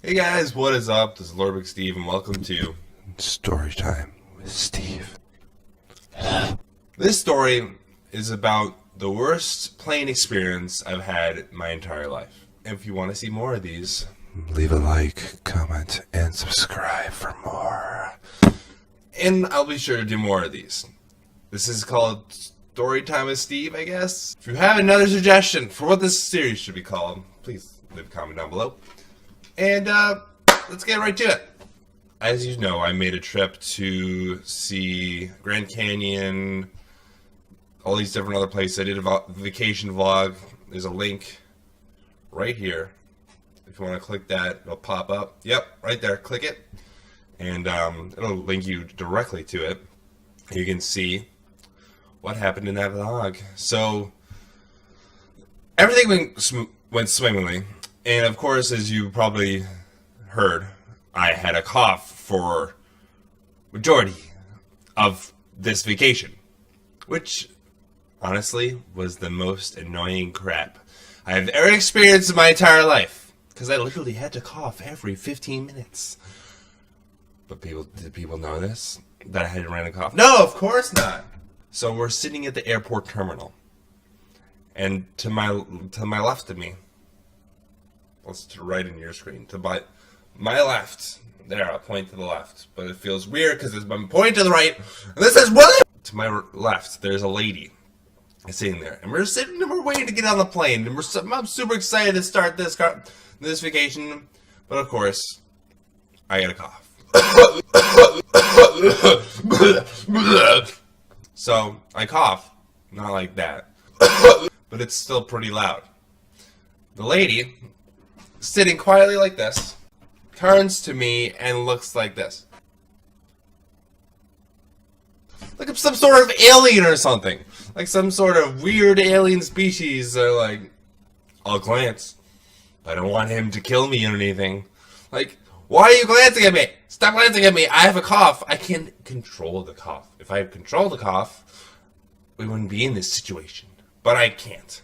Hey guys, what is up? This is Lord Steve, and welcome to Storytime with Steve. This story is about the worst plane experience I've had my entire life. If you want to see more of these, Leave a like, comment, and subscribe for more. and I'll be sure to do more of these. This is called Storytime with Steve, I guess. If you have another suggestion for what this series should be called, please leave a comment down below. And let's get right to it. As you know, I made a trip to see Grand Canyon, all these different other places. I did a vacation vlog. There's a link right here. If you want to click that, it'll pop up. Yep, right there. Click it. And it'll link you directly to it. You can see what happened in that vlog. So, everything went swimmingly. And of course, as you probably heard, I had a cough for majority of this vacation, which honestly was the most annoying crap I have ever experienced in my entire life, because I literally had to cough every 15 minutes. But did people know this? That I had a random cough? No, of course not. So we're sitting at the airport terminal, and to my left of me, let's to the right in your screen, to my left, there, I'll point to the left, but it feels weird because I'm pointing to the right, and this is William! To my left, there's a lady sitting there, and we're sitting and we're waiting to get on the plane, and I'm super excited to start this vacation, but of course, I got a cough. So, I cough, not like that, but it's still pretty loud. The lady, sitting quietly like this, turns to me and looks like this. Like I'm some sort of alien or something. Like some sort of weird alien species. They're like, I'll glance. I don't want him to kill me or anything. Like, why are you glancing at me? Stop glancing at me. I have a cough. I can't control the cough. If I controlled the cough, we wouldn't be in this situation. But I can't.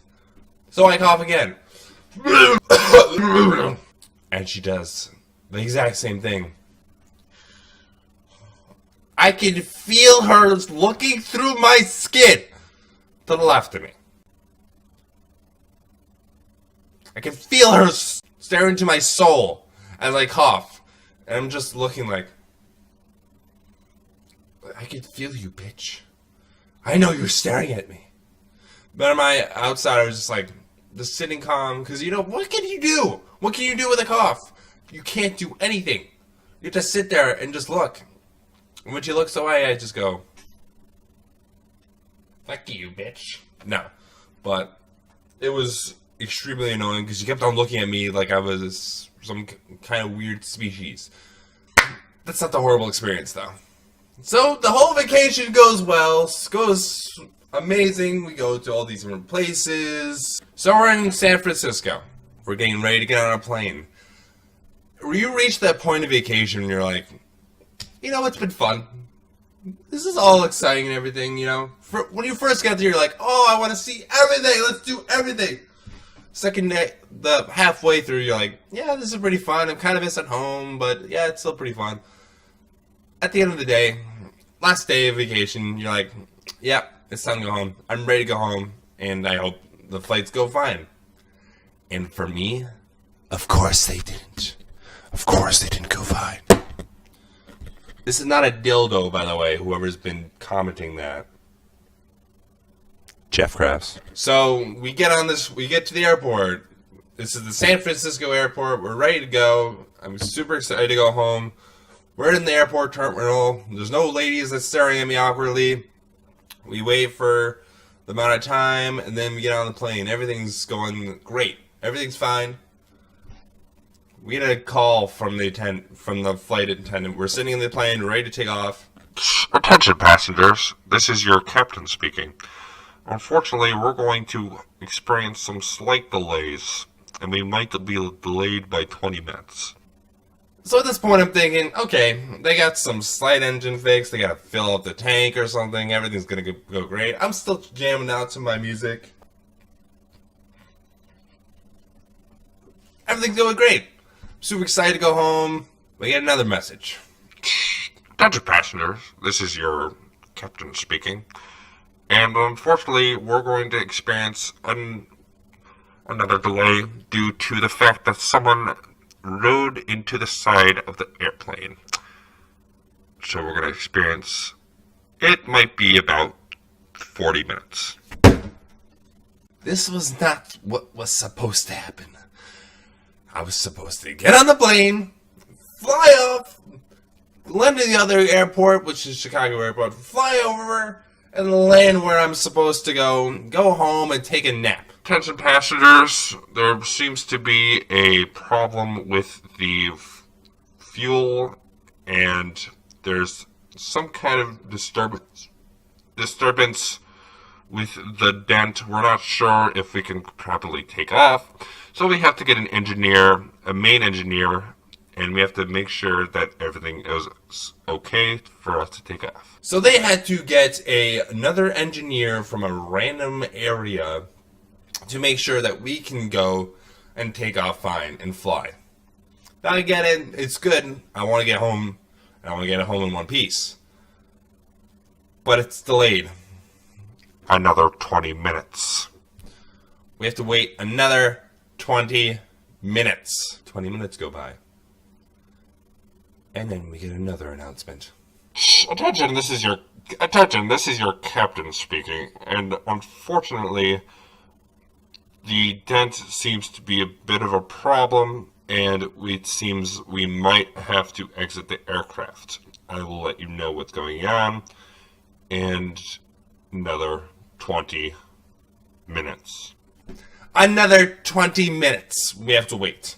So I cough again. And she does the exact same thing. I can feel her looking through my skin to the left of me. I can feel her staring into my soul as I cough. And I'm just looking like, I can feel you, bitch. I know you're staring at me. But on my outside, I was just like, just sitting calm, because, you know, what can you do? What can you do with a cough? You can't do anything. You have to sit there and just look. And when she looks away, I just go, fuck you, bitch. No. But it was extremely annoying, because she kept on looking at me like I was some kind of weird species. That's not the horrible experience, though. So, the whole vacation goes well, goes amazing. We go to all these different places. So we're in San Francisco. We're getting ready to get on a plane. You reach that point of vacation and you're like, you know, it's been fun. This is all exciting and everything, you know. When you first get there, you're like, oh, I want to see everything. Let's do everything. Second day, the halfway through, you're like, yeah, this is pretty fun. I'm kind of missing home, but yeah, it's still pretty fun. At the end of the day, last day of vacation, you're like, yeah, it's time to go home. I'm ready to go home, and I hope the flights go fine. And for me, Of course they didn't. Of course they didn't go fine. this is not a dildo, by the way, whoever's been commenting that. Jeff Krabs. So, we get to the airport. This is the San Francisco airport. We're ready to go. I'm super excited to go home. We're in the airport terminal. There's no ladies that's staring at me awkwardly. We wait for the amount of time, and then we get on the plane. Everything's going great. Everything's fine. We get a call from the flight attendant. We're sitting in the plane, ready to take off. Attention passengers, this is your captain speaking. Unfortunately, we're going to experience some slight delays, and we might be delayed by 20 minutes. So at this point I'm thinking, okay, they got some slight engine fix, they gotta fill up the tank or something, everything's gonna go great. I'm still jamming out to my music. Everything's going great. Super excited to go home. We get another message. Attention passengers, this is your captain speaking. And unfortunately, we're going to experience another delay due to the fact that someone rode into the side of the airplane. So we're going to experience, it might be about 40 minutes. This was not what was supposed to happen. I was supposed to get on the plane, fly off, land to the other airport, which is Chicago Airport, fly over, and land where I'm supposed to go home and take a nap. Attention passengers, there seems to be a problem with the fuel, and there's some kind of disturbance with the dent. We're not sure if we can properly take off, so we have to get a main engineer, and we have to make sure that everything is okay for us to take off. So they had to get another engineer from a random area to make sure that we can go and take off fine and fly. Now I get it, it's good. I want to get home. I want to get home in one piece. But it's delayed. Another 20 minutes. We have to wait another 20 minutes. 20 minutes go by. And then we get another announcement. Attention, this is your captain speaking, and unfortunately, the dent seems to be a bit of a problem, and it seems we might have to exit the aircraft. I will let you know what's going on, and another 20 minutes. Another 20 minutes we have to wait.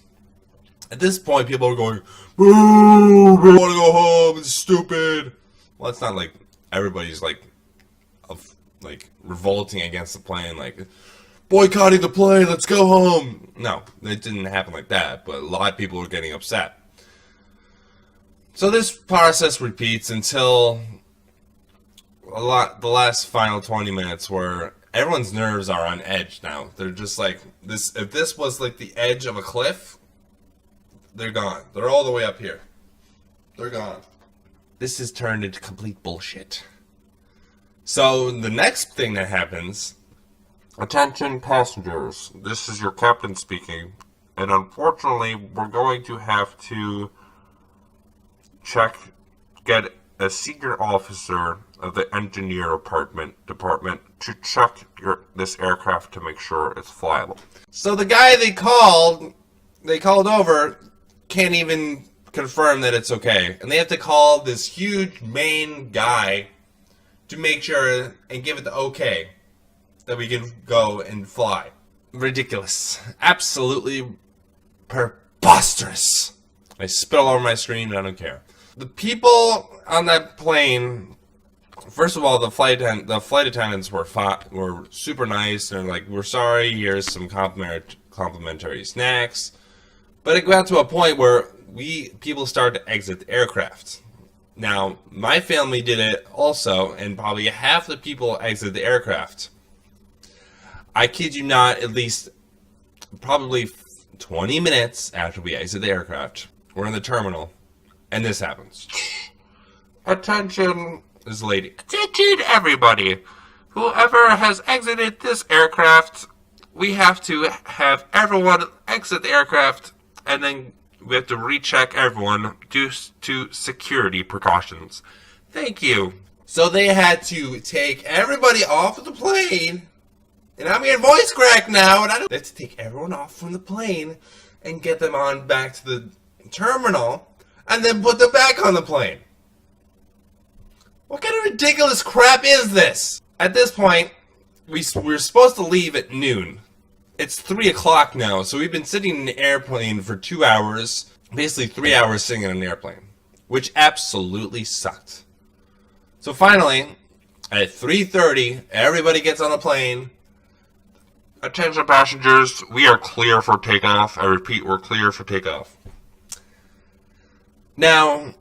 At this point, people are going, boo, I want to go home, it's stupid. Well, it's not like everybody's like revolting against the plane, like, boycotting the plane, let's go home. No, it didn't happen like that, but a lot of people were getting upset. So this process repeats until the last final 20 minutes where everyone's nerves are on edge now. They're just like, this. If this was like the edge of a cliff, they're gone. They're all the way up here. They're gone. This has turned into complete bullshit. So the next thing that happens... Attention passengers, this is your captain speaking, and unfortunately we're going to have to get a senior officer of the engineer department to check this aircraft to make sure it's flyable. So the guy they called over, can't even confirm that it's okay. And they have to call this huge main guy to make sure and give it the okay that we can go and fly. Ridiculous. Absolutely preposterous. I spit all over my screen and I don't care. The people on that plane, first of all, the flight attendants were super nice. They're like, we're sorry, here's some complimentary snacks. But it got to a point where people started to exit the aircraft. Now, my family did it also, and probably half the people exited the aircraft. I kid you not, at least probably 20 minutes after we exit the aircraft, we're in the terminal, and this happens. Attention, this lady. Attention, everybody. Whoever has exited this aircraft, we have to have everyone exit the aircraft, and then we have to recheck everyone due to security precautions. Thank you. So they had to take everybody off of the plane, and I'm getting voice crack now, and they have to take everyone off from the plane and get them on back to the terminal, and then put them back on the plane. What kind of ridiculous crap is this? At this point, we're supposed to leave at noon. It's 3 o'clock now, so we've been sitting in an airplane for 2 hours, basically 3 hours sitting in an airplane, which absolutely sucked. So finally, at 3:30, everybody gets on the plane. Attention passengers, we are clear for takeoff. I repeat, we're clear for takeoff. Now,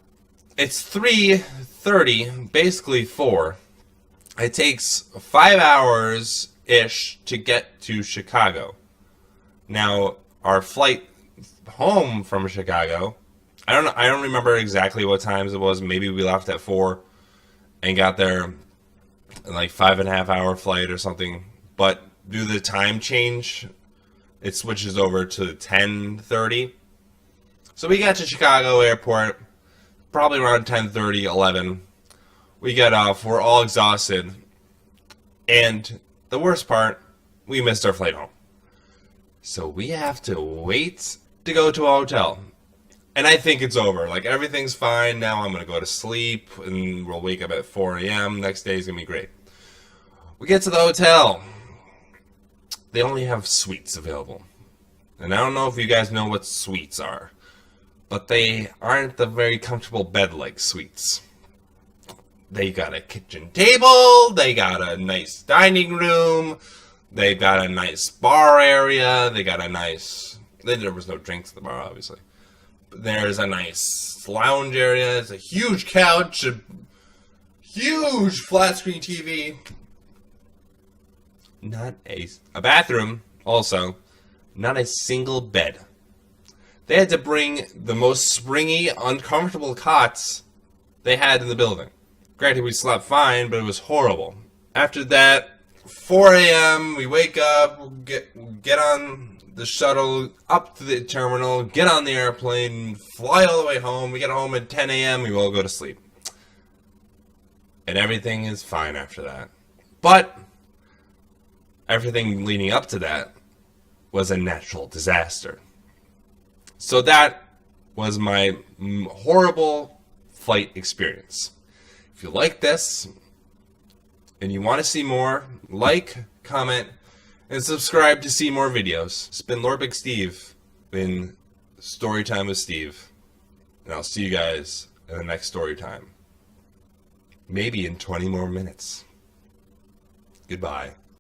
it's 3:30, basically 4. It takes 5 hours-ish to get to Chicago. Now, our flight home from Chicago, I don't remember exactly what times it was. Maybe we left at 4 and got there in like 5.5 hour flight or something. But due to the time change, it switches over to 10:30. So we got to Chicago airport probably around 10:30, 11. We get off. We're all exhausted. And the worst part, we missed our flight home. So we have to wait to go to a hotel. And I think it's over. Like, everything's fine. Now I'm going to go to sleep, and we'll wake up at 4 a.m. Next day is going to be great. We get to the hotel. They only have suites available. And I don't know if you guys know what suites are, but they aren't the very comfortable bed-like suites. They got a kitchen table. They got a nice dining room. They got a nice bar area. They got a nice... There was no drinks at the bar, obviously. But there's a nice lounge area. It's a huge couch. A huge flat-screen TV. Not a bathroom, also. Not a single bed. They had to bring the most springy, uncomfortable cots they had in the building. Granted, we slept fine, but it was horrible. After that, 4 a.m., we wake up, get on the shuttle up to the terminal, get on the airplane, fly all the way home. We get home at 10 a.m., we all go to sleep. And everything is fine after that. But everything leading up to that was a natural disaster. So that was my horrible flight experience. If you like this and you want to see more, like, comment, and subscribe to see more videos. It's been Lord Big Steve in Storytime with Steve. And I'll see you guys in the next story time. Maybe in 20 more minutes. Goodbye.